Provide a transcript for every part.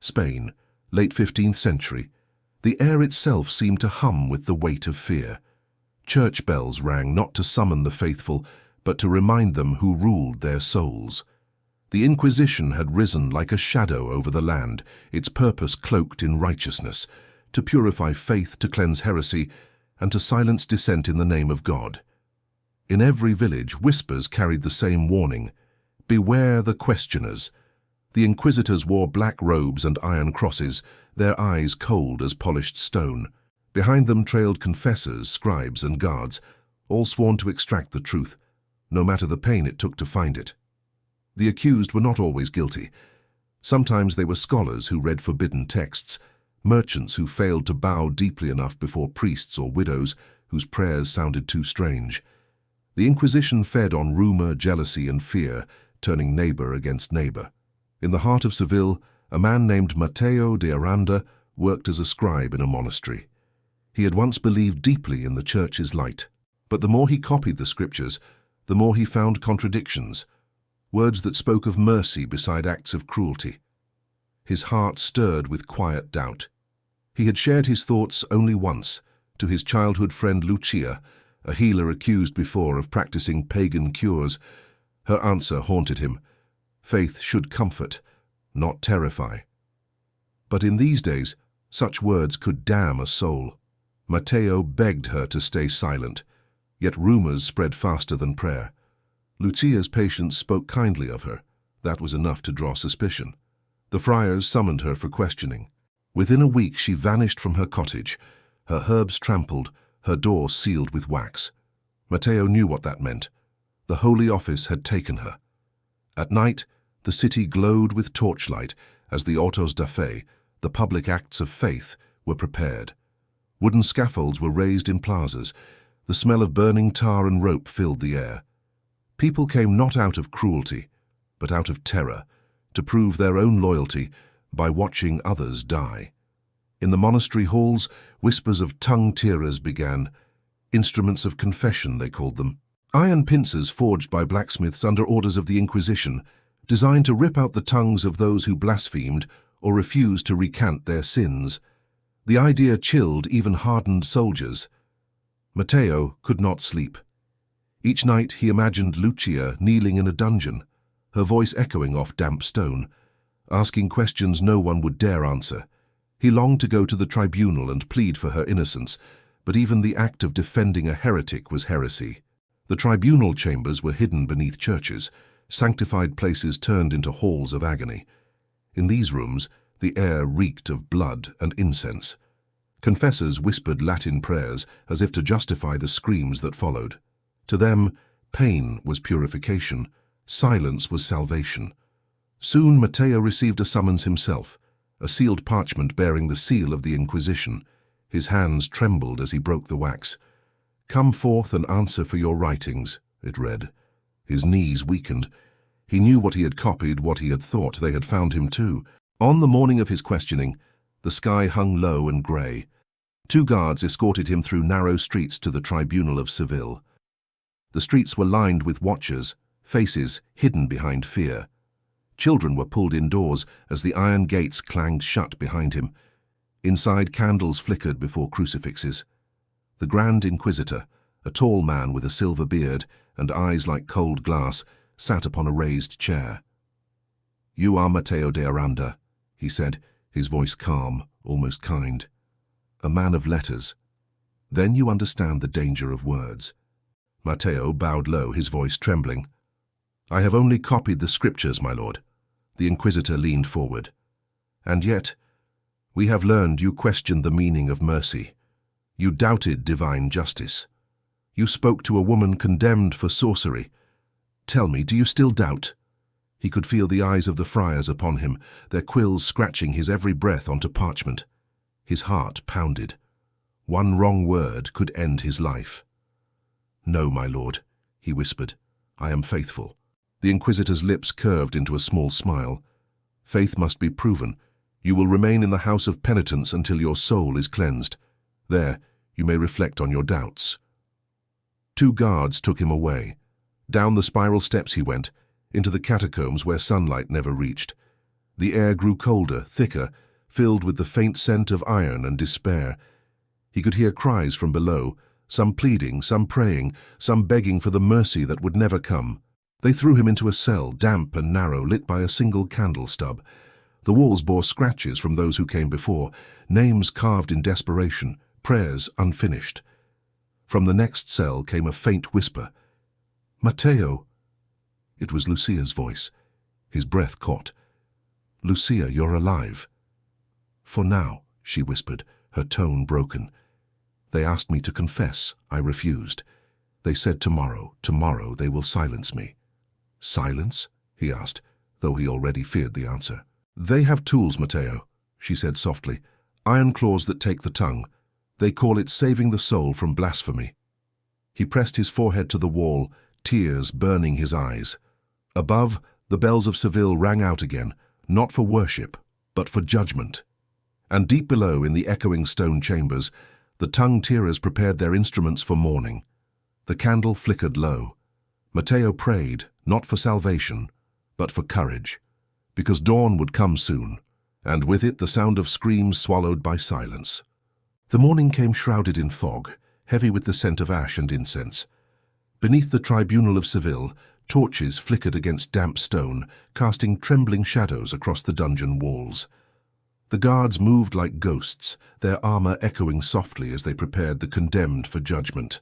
Spain, late 15th century. The air itself seemed to hum with the weight of fear. Church bells rang not to summon the faithful, but to remind them who ruled their souls. The Inquisition had risen like a shadow over the land, its purpose cloaked in righteousness, to purify faith, to cleanse heresy, and to silence dissent in the name of God. In every village, whispers carried the same warning: beware the questioners. The Inquisitors wore black robes and iron crosses, their eyes cold as polished stone. Behind them trailed confessors, scribes, and guards, all sworn to extract the truth, no matter the pain it took to find it. The accused were not always guilty. Sometimes they were scholars who read forbidden texts, merchants who failed to bow deeply enough before priests or widows whose prayers sounded too strange. The Inquisition fed on rumor, jealousy, and fear, turning neighbor against neighbor. In the heart of Seville, a man named Mateo de Aranda worked as a scribe in a monastery. He had once believed deeply in the Church's light, but the more he copied the scriptures, the more he found contradictions, words that spoke of mercy beside acts of cruelty. His heart stirred with quiet doubt. He had shared his thoughts only once, to his childhood friend Lucia, a healer accused before of practicing pagan cures. Her answer haunted him: faith should comfort, not terrify. But in these days, such words could damn a soul. Mateo begged her to stay silent, yet rumors spread faster than prayer. Lucia's patients spoke kindly of her. That was enough to draw suspicion. The friars summoned her for questioning. Within a week she vanished from her cottage, her herbs trampled, her door sealed with wax. Mateo knew what that meant. The Holy Office had taken her. At night, the city glowed with torchlight as the autos de fe, the public acts of faith, were prepared. Wooden scaffolds were raised in plazas. The smell of burning tar and rope filled the air. People came not out of cruelty, but out of terror, to prove their own loyalty by watching others die. In the monastery halls, whispers of tongue-tearers began. Instruments of confession, they called them. Iron pincers forged by blacksmiths under orders of the Inquisition, designed to rip out the tongues of those who blasphemed or refused to recant their sins. The idea chilled even hardened soldiers. Mateo could not sleep. Each night he imagined Lucia kneeling in a dungeon, her voice echoing off damp stone, asking questions no one would dare answer. He longed to go to the tribunal and plead for her innocence, but even the act of defending a heretic was heresy. The tribunal chambers were hidden beneath churches, sanctified places turned into halls of agony. In these rooms, the air reeked of blood and incense. Confessors whispered Latin prayers as if to justify the screams that followed. To them, pain was purification, silence was salvation. Soon Mateo received a summons himself, a sealed parchment bearing the seal of the Inquisition. His hands trembled as he broke the wax. "Come forth and answer for your writings," it read. His knees weakened. He knew what he had copied, what he had thought they had found him too. On the morning of his questioning, the sky hung low and grey. 2 guards escorted him through narrow streets to the Tribunal of Seville. The streets were lined with watchers, faces hidden behind fear. Children were pulled indoors as the iron gates clanged shut behind him. Inside, candles flickered before crucifixes. The Grand Inquisitor, a tall man with a silver beard and eyes like cold glass, sat upon a raised chair. "You are Mateo de Aranda," he said, his voice calm, almost kind. "A man of letters. Then you understand the danger of words." Mateo bowed low, his voice trembling. "I have only copied the scriptures, my lord." The Inquisitor leaned forward. "And yet, we have learned you questioned the meaning of mercy. You doubted divine justice. You spoke to a woman condemned for sorcery. Tell me, do you still doubt?" He could feel the eyes of the friars upon him, their quills scratching his every breath onto parchment. His heart pounded. One wrong word could end his life. "No, my lord," he whispered. "I am faithful." The Inquisitor's lips curved into a small smile. "Faith must be proven. You will remain in the house of penitence until your soul is cleansed. There, you may reflect on your doubts." 2 guards took him away. Down the spiral steps he went, into the catacombs where sunlight never reached. The air grew colder, thicker, filled with the faint scent of iron and despair. He could hear cries from below, some pleading, some praying, some begging for the mercy that would never come. They threw him into a cell, damp and narrow, lit by a single candle stub. The walls bore scratches from those who came before, names carved in desperation, prayers unfinished. From the next cell came a faint whisper. "Mateo!" It was Lucia's voice. His breath caught. "Lucia, you're alive." "For now," she whispered, her tone broken. "They asked me to confess. I refused. They said tomorrow they will silence me." "Silence?" he asked, though he already feared the answer. "They have tools, Mateo," she said softly. "Iron claws that take the tongue. They call it saving the soul from blasphemy." He pressed his forehead to the wall, tears burning his eyes. Above, the bells of Seville rang out again, not for worship, but for judgment. And deep below, in the echoing stone chambers, the tongue-tierers prepared their instruments for mourning. The candle flickered low. Mateo prayed, not for salvation, but for courage, because dawn would come soon, and with it the sound of screams swallowed by silence. The morning came shrouded in fog, heavy with the scent of ash and incense. Beneath the Tribunal of Seville, torches flickered against damp stone, casting trembling shadows across the dungeon walls. The guards moved like ghosts, their armor echoing softly as they prepared the condemned for judgment.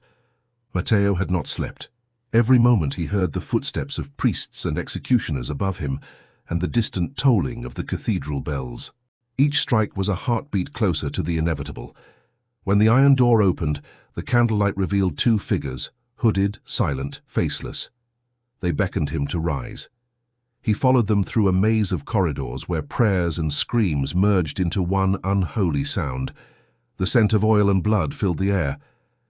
Mateo had not slept. Every moment he heard the footsteps of priests and executioners above him, and the distant tolling of the cathedral bells. Each strike was a heartbeat closer to the inevitable. When the iron door opened, the candlelight revealed two figures, hooded, silent, faceless. They beckoned him to rise. He followed them through a maze of corridors where prayers and screams merged into one unholy sound. The scent of oil and blood filled the air.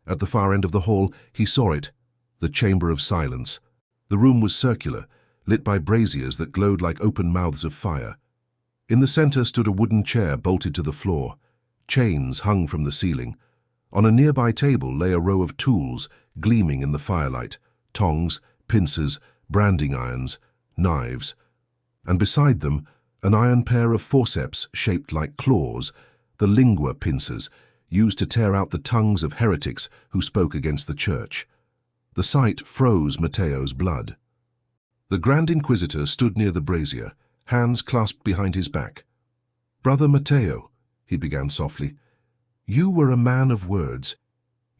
At the far end of the hall, he saw it, the Chamber of Silence. The room was circular, lit by braziers that glowed like open mouths of fire. In the center stood a wooden chair bolted to the floor. Chains hung from the ceiling. On a nearby table lay a row of tools, gleaming in the firelight: tongs, pincers, branding irons, knives. And beside them, an iron pair of forceps shaped like claws, the lingua pincers, used to tear out the tongues of heretics who spoke against the church. The sight froze Mateo's blood. The Grand Inquisitor stood near the brazier, hands clasped behind his back. "Brother Mateo," he began softly, "you were a man of words.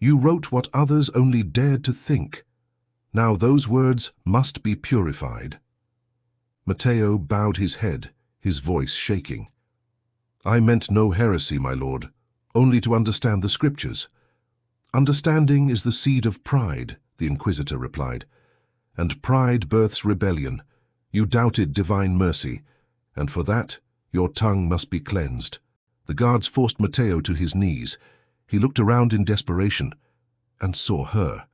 You wrote what others only dared to think. Now those words must be purified." Mateo bowed his head, his voice shaking. "I meant no heresy, my lord, only to understand the scriptures." "Understanding is the seed of pride," the Inquisitor replied. "And pride births rebellion. You doubted divine mercy, and for that your tongue must be cleansed." The guards forced Mateo to his knees. He looked around in desperation, and saw her.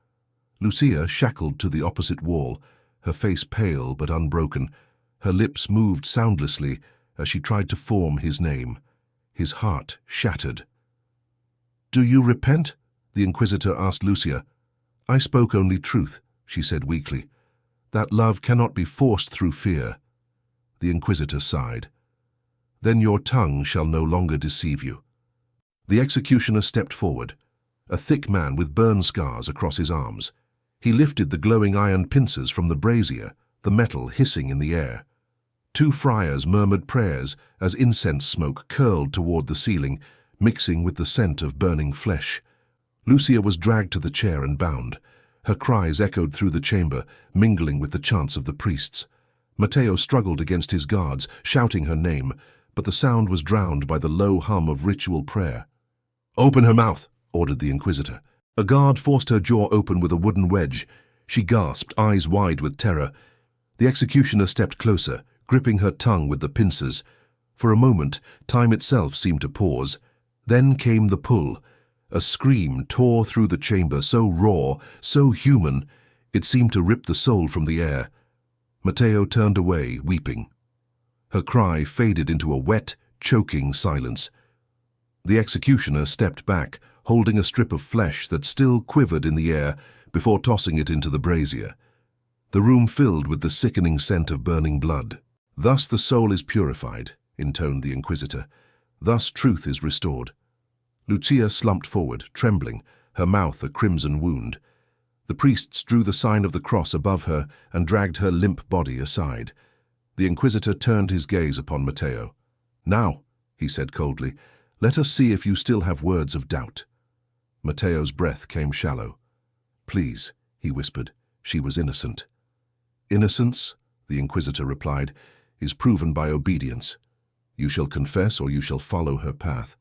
Lucia, shackled to the opposite wall, her face pale but unbroken. Her lips moved soundlessly as she tried to form his name. His heart shattered. "Do you repent?" the Inquisitor asked Lucia. "I spoke only truth," she said weakly. "That love cannot be forced through fear." The Inquisitor sighed. "Then your tongue shall no longer deceive you." The executioner stepped forward, a thick man with burn scars across his arms. He lifted the glowing iron pincers from the brazier, the metal hissing in the air. Two friars murmured prayers as incense smoke curled toward the ceiling, mixing with the scent of burning flesh. Lucia was dragged to the chair and bound. Her cries echoed through the chamber, mingling with the chants of the priests. Mateo struggled against his guards, shouting her name, but the sound was drowned by the low hum of ritual prayer. "Open her mouth," ordered the Inquisitor. A guard forced her jaw open with a wooden wedge. She gasped, eyes wide with terror. The executioner stepped closer, gripping her tongue with the pincers. For a moment, time itself seemed to pause. Then came the pull. A scream tore through the chamber, so raw, so human, it seemed to rip the soul from the air. Mateo turned away, weeping. Her cry faded into a wet, choking silence. The executioner stepped back, holding a strip of flesh that still quivered in the air before tossing it into the brazier. The room filled with the sickening scent of burning blood. "Thus the soul is purified," intoned the Inquisitor. "Thus truth is restored." Lucia slumped forward, trembling, her mouth a crimson wound. The priests drew the sign of the cross above her and dragged her limp body aside. The Inquisitor turned his gaze upon Mateo. "Now," he said coldly, "let us see if you still have words of doubt." Mateo's breath came shallow. "Please," he whispered, "she was innocent." "Innocence," the Inquisitor replied, "is proven by obedience. You shall confess or you shall follow her path."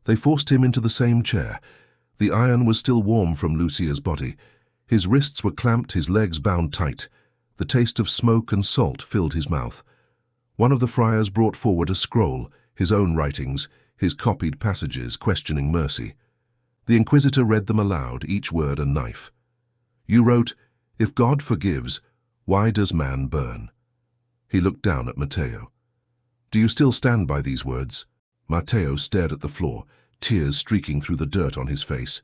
They forced him into the same chair. The iron was still warm from Lucia's body. His wrists were clamped, his legs bound tight. The taste of smoke and salt filled his mouth. One of the friars brought forward a scroll, his own writings, his copied passages questioning mercy. The Inquisitor read them aloud, each word a knife. "You wrote, 'If God forgives, why does man burn?'" He looked down at Mateo. "Do you still stand by these words?" Mateo stared at the floor, tears streaking through the dirt on his face.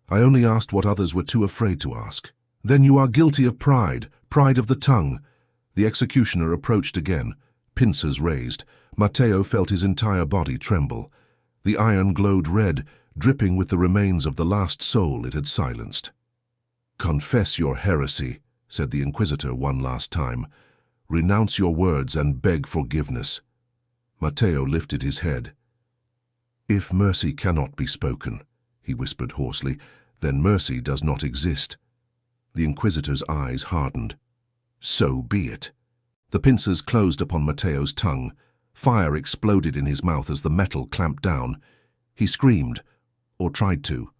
"I only asked what others were too afraid to ask." "Then you are guilty of pride, pride of the tongue." The executioner approached again, pincers raised. Mateo felt his entire body tremble. The iron glowed red, dripping with the remains of the last soul it had silenced. "Confess your heresy," said the Inquisitor one last time. "Renounce your words and beg forgiveness." Mateo lifted his head. "If mercy cannot be spoken," he whispered hoarsely, "then mercy does not exist." The Inquisitor's eyes hardened. "So be it." The pincers closed upon Mateo's tongue. Fire exploded in his mouth as the metal clamped down. He screamed, or tried to.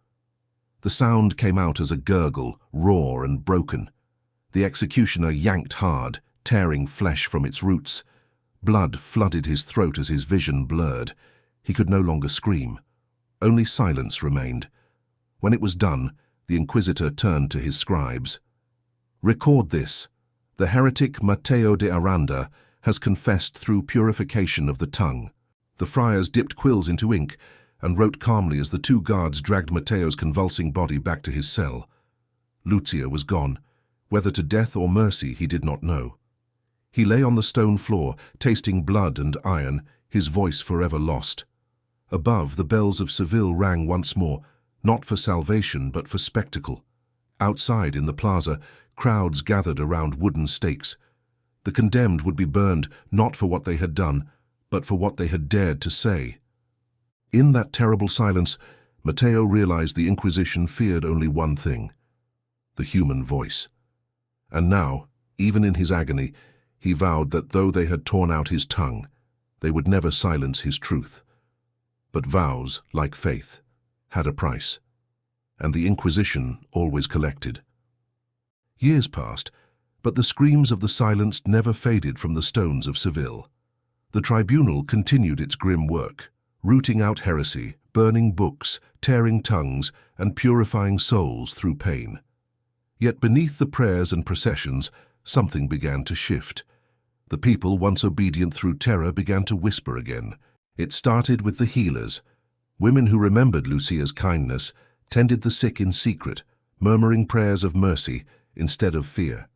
The sound came out as a gurgle, raw and broken. The executioner yanked hard, tearing flesh from its roots. Blood flooded his throat as his vision blurred. He could no longer scream. Only silence remained. When it was done, the Inquisitor turned to his scribes. "Record this. The heretic Mateo de Aranda has confessed through purification of the tongue." The friars dipped quills into ink and wrote calmly as the two guards dragged Mateo's convulsing body back to his cell. Lucia was gone. Whether to death or mercy, he did not know. He lay on the stone floor, tasting blood and iron, his voice forever lost. Above, the bells of Seville rang once more, not for salvation but for spectacle. Outside, in the plaza, crowds gathered around wooden stakes. The condemned would be burned not for what they had done, but for what they had dared to say. In that terrible silence, Mateo realized the Inquisition feared only one thing: the human voice. And now, even in his agony, he vowed that though they had torn out his tongue, they would never silence his truth. But vows, like faith, had a price, and the Inquisition always collected. Years passed, but the screams of the silenced never faded from the stones of Seville. The tribunal continued its grim work, rooting out heresy, burning books, tearing tongues, and purifying souls through pain. Yet beneath the prayers and processions, something began to shift. The people, once obedient through terror, began to whisper again. It started with the healers. Women who remembered Lucia's kindness tended the sick in secret, murmuring prayers of mercy instead of fear.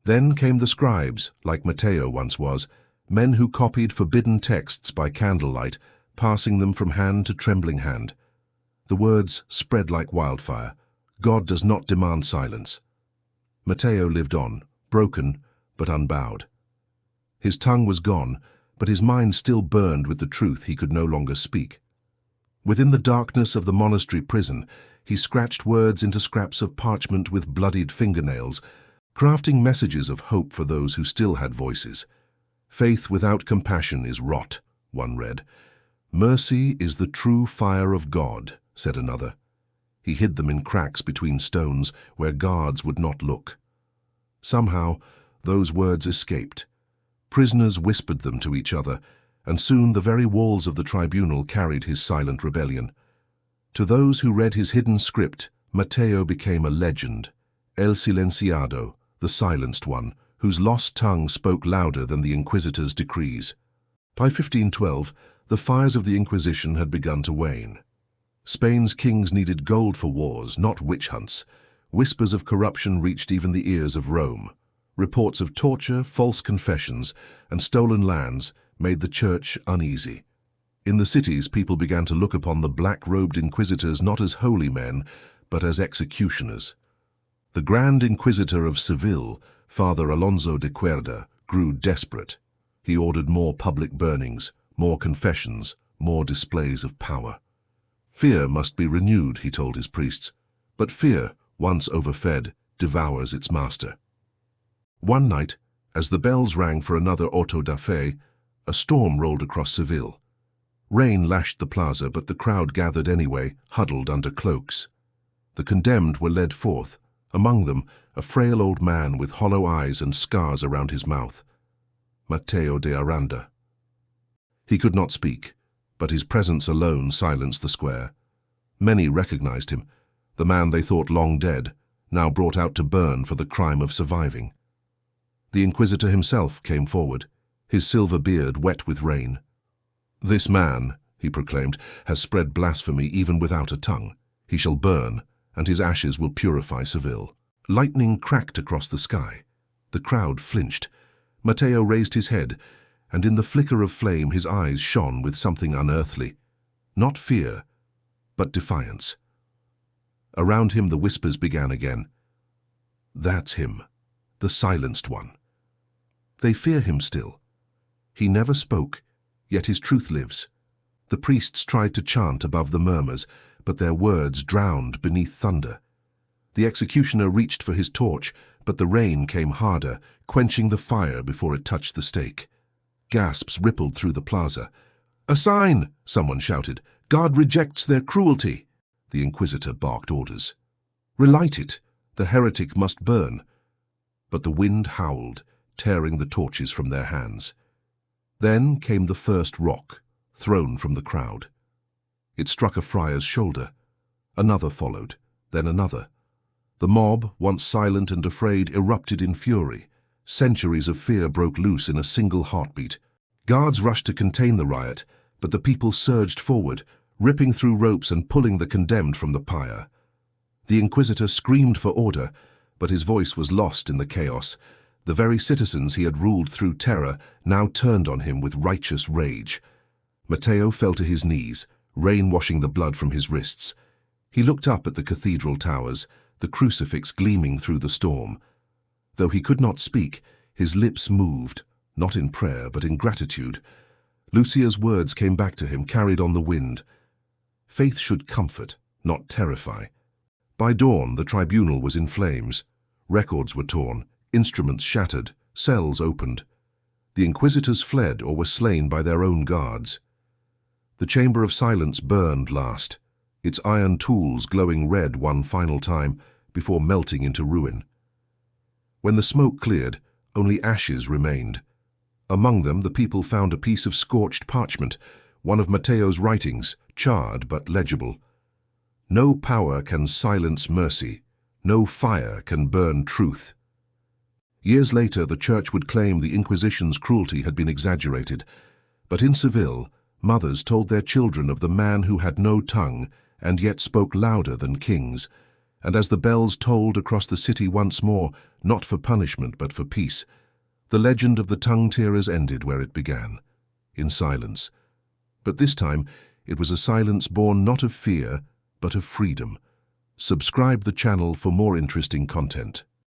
Then came the scribes, like Mateo once was, men who copied forbidden texts by candlelight, passing them from hand to trembling hand. The words spread like wildfire. God does not demand silence. Mateo lived on, broken but unbowed. His tongue was gone, but his mind still burned with the truth he could no longer speak. Within the darkness of the monastery prison, he scratched words into scraps of parchment with bloodied fingernails, crafting messages of hope for those who still had voices. "Faith without compassion is rot," one read. "Mercy is the true fire of God," said another. He hid them in cracks between stones where guards would not look. Somehow, those words escaped. Prisoners whispered them to each other, and soon the very walls of the tribunal carried his silent rebellion. To those who read his hidden script, Mateo became a legend, El Silenciado, the silenced one, whose lost tongue spoke louder than the Inquisitors' decrees. By 1512, the fires of the Inquisition had begun to wane. Spain's kings needed gold for wars, not witch hunts. Whispers of corruption reached even the ears of Rome. Reports of torture, false confessions, and stolen lands made the church uneasy. In the cities, people began to look upon the black-robed inquisitors not as holy men, but as executioners. The Grand Inquisitor of Seville, Father Alonso de Cuerda, grew desperate. He ordered more public burnings, more confessions, more displays of power. Fear must be renewed, he told his priests, but fear, once overfed, devours its master. One night, as the bells rang for another auto da fe, a storm rolled across Seville. Rain lashed the plaza, but the crowd gathered anyway, huddled under cloaks. The condemned were led forth, among them a frail old man with hollow eyes and scars around his mouth, Mateo de Aranda. He could not speak, but his presence alone silenced the square. Many recognized him, the man they thought long dead, now brought out to burn for the crime of surviving. The Inquisitor himself came forward, his silver beard wet with rain. "This man," he proclaimed, "has spread blasphemy even without a tongue. He shall burn, and his ashes will purify Seville." Lightning cracked across the sky. The crowd flinched. Mateo raised his head, and in the flicker of flame his eyes shone with something unearthly. Not fear, but defiance. Around him the whispers began again. "That's him, the silenced one." They fear him still. He never spoke, yet his truth lives. The priests tried to chant above the murmurs, but their words drowned beneath thunder. The executioner reached for his torch, but the rain came harder, quenching the fire before it touched the stake. Gasps rippled through the plaza. "A sign!" someone shouted. "God rejects their cruelty." The Inquisitor barked orders. "Relight it. The heretic must burn." But the wind howled, tearing the torches from their hands. Then came the first rock, thrown from the crowd. It struck a friar's shoulder. Another followed, then another. The mob, once silent and afraid, erupted in fury. Centuries of fear broke loose in a single heartbeat. Guards rushed to contain the riot, but the people surged forward, ripping through ropes and pulling the condemned from the pyre. The Inquisitor screamed for order, but his voice was lost in the chaos. The very citizens he had ruled through terror now turned on him with righteous rage. Mateo fell to his knees, rain washing the blood from his wrists. He looked up at the cathedral towers, the crucifix gleaming through the storm. Though he could not speak, his lips moved, not in prayer but in gratitude. Lucia's words came back to him, carried on the wind. Faith should comfort, not terrify. By dawn, the tribunal was in flames. Records were torn, instruments shattered, cells opened. The Inquisitors fled or were slain by their own guards. The chamber of silence burned last, its iron tools glowing red one final time before melting into ruin. When the smoke cleared, only ashes remained. Among them, the people found a piece of scorched parchment, one of Mateo's writings, charred but legible. "No power can silence mercy. No fire can burn truth." Years later, the Church would claim the Inquisition's cruelty had been exaggerated, but in Seville, mothers told their children of the man who had no tongue and yet spoke louder than kings. And as the bells tolled across the city once more, not for punishment but for peace, the legend of the tongue-tearers ended where it began, in silence. But this time, it was a silence born not of fear, but of freedom. Subscribe the channel for more interesting content.